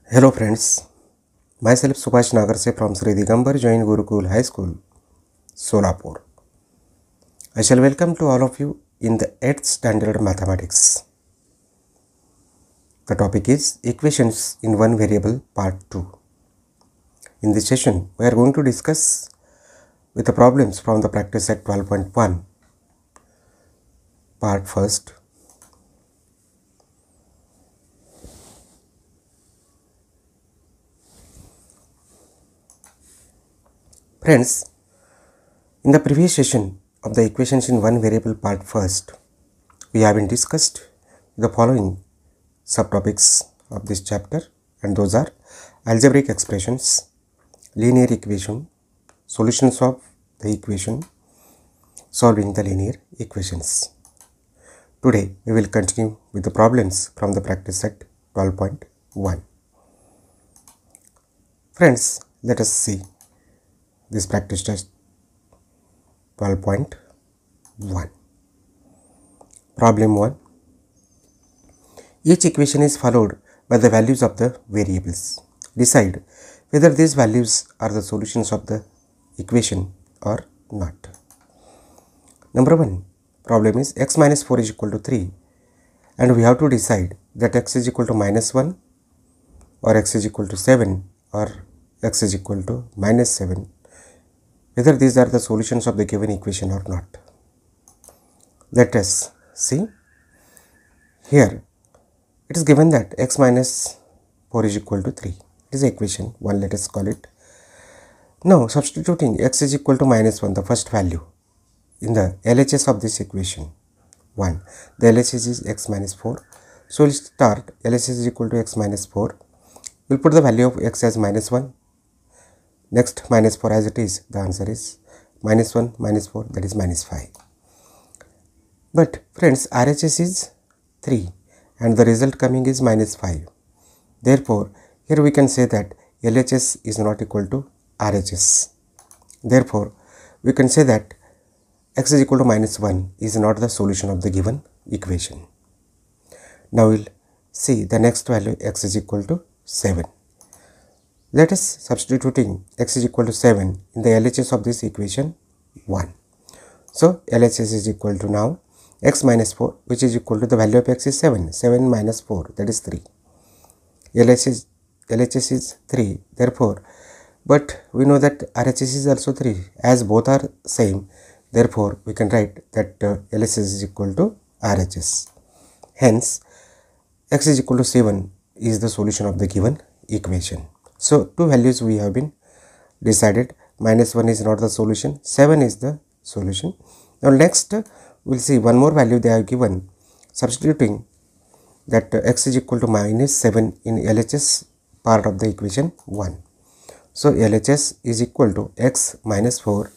Hello friends, myself Subhash Nagarse from Sri Digambar Jain Gurukul High School, Solapur. I shall welcome to all of you in the 8th standard mathematics. The topic is equations in one variable part 2. In this session, we are going to discuss with the problems from the practice set 12.1 part 1st. Friends, in the previous session of the equations in one variable part 1st, we have been discussed the following subtopics of this chapter, and those are algebraic expressions, linear equation, solutions of the equation, solving the linear equations. Today we will continue with the problems from the practice set 12.1. Friends, let us see this practice test 12.1. Problem 1. Each equation is followed by the values of the variables. Decide whether these values are the solutions of the equation or not. Number 1. Problem is x minus 4 is equal to 3, and we have to decide that x is equal to minus 1 or x is equal to 7 or x is equal to minus 7, whether these are the solutions of the given equation or not. Let us see. Here it is given that x minus 4 is equal to 3. It is equation 1, let us call it. Now substituting x is equal to minus 1, the first value, in the LHS of this equation 1. The LHS is x minus 4. So we will start LHS is equal to x minus 4. We will put the value of x as minus 1. Next minus 4 as it is. The answer is minus 1 minus 4, that is minus 5. But friends, RHS is 3 and the result coming is minus 5. Therefore, here we can say that LHS is not equal to RHS. Therefore, we can say that x is equal to minus 1 is not the solution of the given equation. Now we will see the next value, x is equal to 7. Let us substituting x is equal to 7 in the LHS of this equation 1. So LHS is equal to now x minus 4, which is equal to the value of x is 7. 7 minus 4, that is 3. LHS is 3. Therefore, but we know that RHS is also 3. As both are same, therefore we can write that LHS is equal to RHS. Hence, x is equal to 7 is the solution of the given equation. So two values we have been decided. Minus 1 is not the solution, 7 is the solution. Now next we will see one more value they have given, substituting that x is equal to minus 7 in LHS part of the equation 1. So LHS is equal to x minus 4,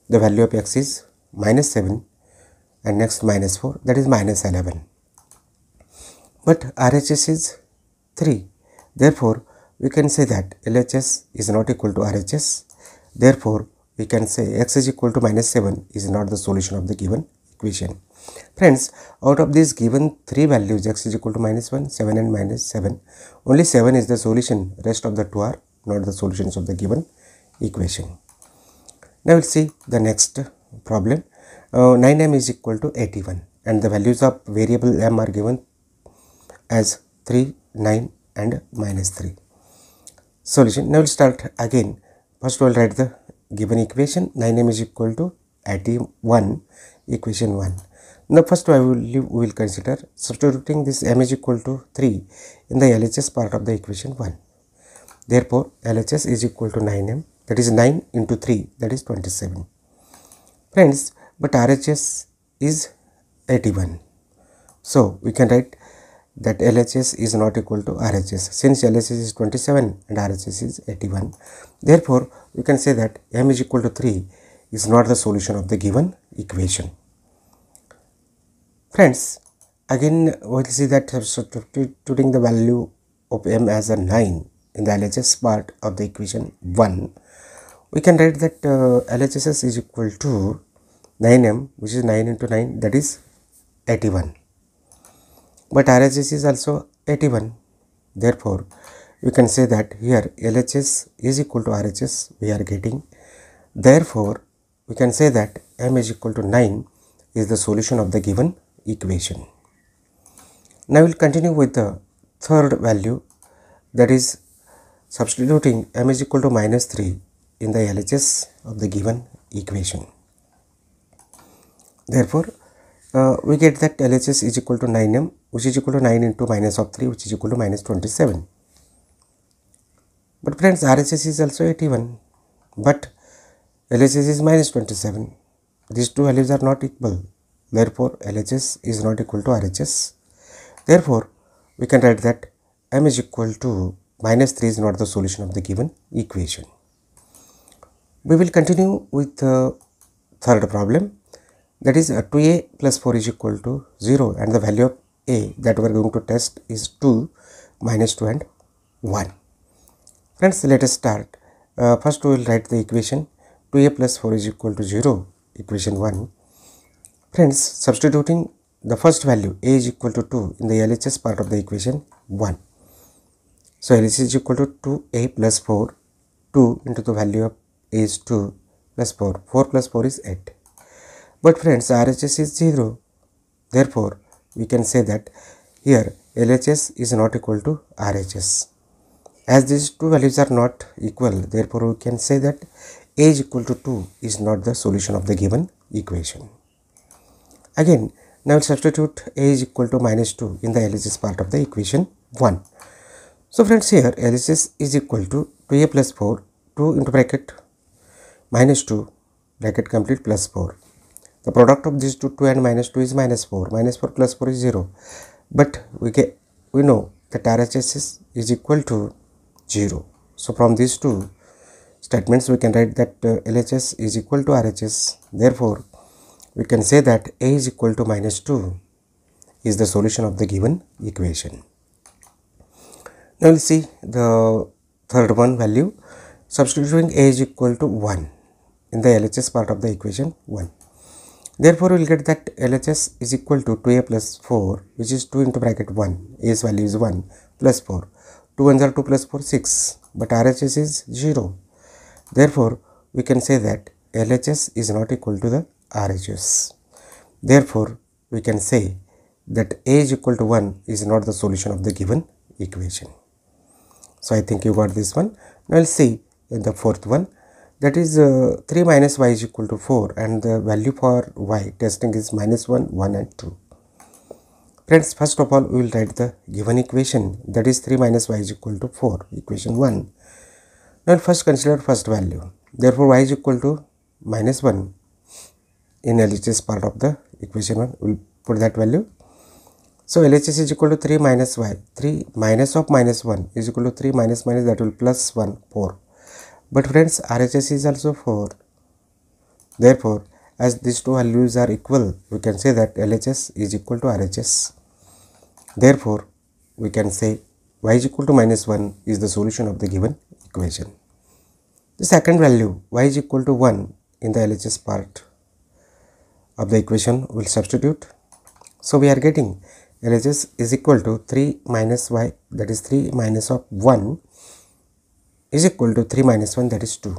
the value of x is minus 7, and next minus 4, that is minus 11. But RHS is 3. Therefore, we can say that LHS is not equal to RHS. Therefore, we can say x is equal to minus 7 is not the solution of the given equation. Friends, out of these given three values, x is equal to minus 1, 7 and minus 7, only 7 is the solution, rest of the two are not the solutions of the given equation. Now we will see the next problem. 9m is equal to 81 and the values of variable m are given as 3, 9 and minus 3. Solution. Now we will start again. First we will write the given equation. 9m is equal to 81, equation 1. Now first we will consider substituting this m is equal to 3 in the LHS part of the equation 1. Therefore, LHS is equal to 9m, that is 9 into 3, that is 27. Friends, but RHS is 81. So we can write that LHS is not equal to RHS, since LHS is 27 and RHS is 81. Therefore, we can say that m is equal to 3 is not the solution of the given equation. Friends, again we will see that substituting the value of m as a 9 in the LHS part of the equation 1, we can write that LHS is equal to 9m, which is 9 into 9, that is 81. But RHS is also 81. Therefore, we can say that here LHS is equal to RHS we are getting. Therefore, we can say that m is equal to 9 is the solution of the given equation. Now we will continue with the third value, that is substituting m is equal to minus 3 in the LHS of the given equation. Therefore, we get that LHS is equal to 9m, which is equal to 9 into minus of 3, which is equal to minus 27. But friends, RHS is also 81, but LHS is minus 27. These two values are not equal. Therefore, LHS is not equal to RHS. Therefore, we can write that m is equal to minus 3 is not the solution of the given equation. We will continue with the third problem, that is 2a plus 4 is equal to 0, and the value of a that we are going to test is 2, minus 2 and 1. Friends, let us start. First we will write the equation 2a plus 4 is equal to 0, equation 1. Friends, substituting the first value a is equal to 2 in the LHS part of the equation 1. So LHS is equal to 2a plus 4, 2 into the value of a is 2 plus 4, 4 plus 4 is 8. But friends, RHS is 0. Therefore, we can say that here LHS is not equal to RHS. As these two values are not equal, therefore we can say that a is equal to 2 is not the solution of the given equation. Again, now we'll substitute a is equal to minus 2 in the LHS part of the equation 1. So friends, here LHS is equal to 2a plus 4, 2 into bracket minus 2, bracket complete, plus 4. The product of these two, 2 and minus 2 is minus 4. Minus 4 plus 4 is 0. But we know that RHS is equal to 0. So from these two statements we can write that LHS is equal to RHS. Therefore, we can say that a is equal to minus 2 is the solution of the given equation. Now we'll see the third one value, substituting a is equal to 1 in the LHS part of the equation 1. Therefore, we will get that LHS is equal to 2a plus 4, which is 2 into bracket 1, a's value is 1, plus 4. 2 ones are 2 plus 4, 6, but RHS is 0. Therefore, we can say that LHS is not equal to the RHS. Therefore, we can say that a is equal to 1 is not the solution of the given equation. So, I think you got this one. Now, we'll see in the fourth one, that is 3 minus y is equal to 4, and the value for y testing is minus 1, 1 and 2. Friends, first of all, we will write the given equation, that is 3 minus y is equal to 4, equation 1. Now, first consider first value. Therefore, y is equal to minus 1 in LHS part of the equation 1. We will put that value. So, LHS is equal to 3 minus y. 3 minus of minus 1 is equal to 3 minus minus, that will plus 1, 4. But friends, RHS is also 4. Therefore, as these two values are equal, we can say that LHS is equal to RHS. Therefore, we can say y is equal to minus 1 is the solution of the given equation. The second value, y is equal to 1 in the LHS part of the equation, will substitute. So, we are getting LHS is equal to 3 minus y, that is 3 minus of 1 is equal to 3 minus 1, that is 2.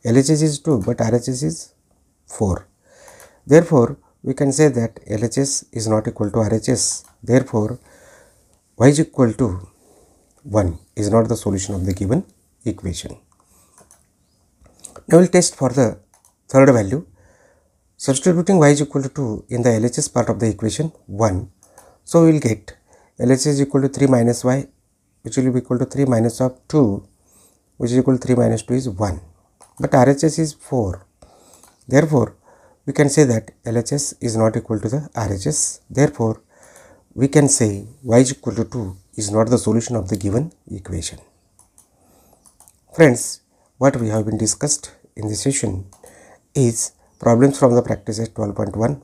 LHS is 2, but RHS is 4. Therefore, we can say that LHS is not equal to RHS. Therefore, y is equal to 1 is not the solution of the given equation. Now, we will test for the third value. Substituting y is equal to 2 in the LHS part of the equation 1. So, we will get LHS is equal to 3 minus y, which will be equal to 3 minus of 2, which is equal to 3 minus 2 is 1. But RHS is 4. Therefore, we can say that LHS is not equal to the RHS. Therefore, we can say y is equal to 2 is not the solution of the given equation. Friends, what we have been discussed in this session is problems from the practice at 12.1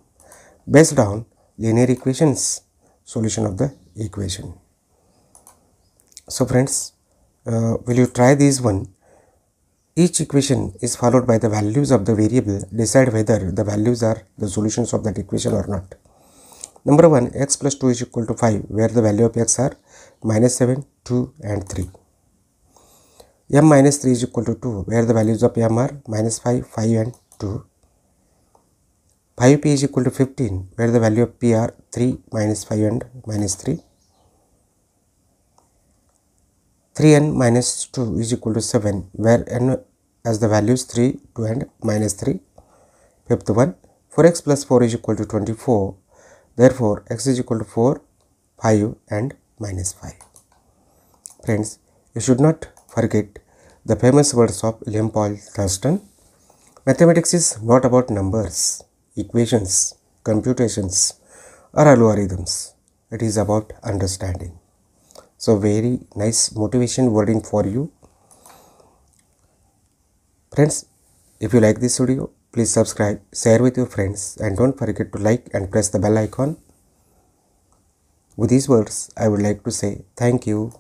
based on linear equations, solution of the equation. So friends, will you try this one? Each equation is followed by the values of the variable. Decide whether the values are the solutions of that equation or not. Number 1, x plus 2 is equal to 5, where the value of x are minus 7, 2 and 3. m minus 3 is equal to 2, where the values of m are minus 5, 5 and 2. 5p is equal to 15, where the value of p are 3, minus 5 and minus 3. 3n minus 2 is equal to 7, where n as the values 3, 2 and minus 3. Fifth one, 4x plus 4 is equal to 24, therefore x is equal to 4, 5 and minus 5. Friends, you should not forget the famous words of William Paul Thurston. Mathematics is not about numbers, equations, computations or algorithms. It is about understanding. So very nice motivation wording for you. Friends, if you like this video, please subscribe, share with your friends and don't forget to like and press the bell icon. With these words, I would like to say thank you.